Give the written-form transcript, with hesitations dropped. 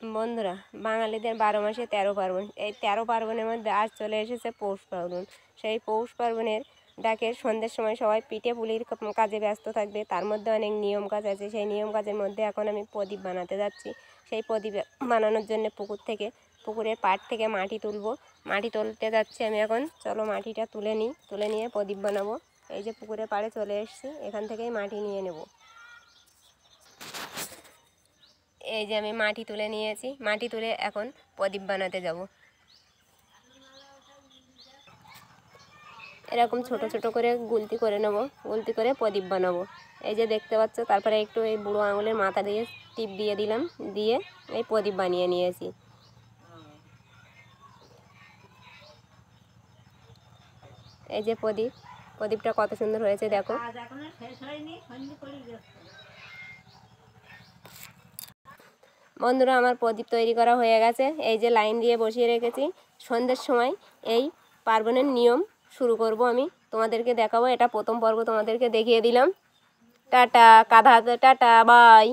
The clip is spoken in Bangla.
বন্ধুরা, বাঙালিদের 12 মাসে 13 পার্বণ। এই 13 পার্বণের মধ্যে আজ চলে এসেছে পৌষ পার্বণ। সেই পৌষ পার্বণের ডাকের সন্ধ্যের সময় সবাই পিঠে পুলির কাজে ব্যস্ত থাকবে। তার মধ্যে অনেক নিয়ম কাজ আছে। সেই নিয়ম কাজের মধ্যে এখন আমি প্রদীপ বানাতে যাচ্ছি। সেই প্রদীপ বানানোর জন্য পুকুরের পাড় থেকে মাটি তুলবো। মাটি তুলতে যাচ্ছি আমি এখন। চলো মাটিটা তুলে নিই, তুলে নিয়ে প্রদীপ বানাবো। এই যে পুকুরের পাড়ে চলে এসেছি, এখান থেকেই মাটি নিয়ে নেব। এই যে আমি মাটি তুলে নিয়েছি, মাটি তুলে এখন প্রদীপ বানাতে যাব। এরকম ছোট ছোট করে গুলতি করে নেব, গুলতি করে প্রদীপ বানাবো। এই যে দেখতে পাচ্ছ, তারপরে একটু এই বুড়ো আঙুলের মাথা দিয়ে টিপ দিয়ে দিলাম, দিয়ে এই প্রদীপ বানিয়ে নিয়েছি। এই যে প্রদীপটা কত সুন্দর হয়েছে দেখো। বন্ধুরা, আমার প্রদীপ তৈরি করা হয়ে গেছে। এই যে লাইন দিয়ে বসিয়ে রেখেছি। সন্ধ্যের সময় এই পার্বণের নিয়ম শুরু করব আমি, তোমাদেরকে দেখাবো। এটা প্রথম পর্ব তোমাদেরকে দেখিয়ে দিলাম। টাটা, কাঁধা হাতে টাটা, বাই।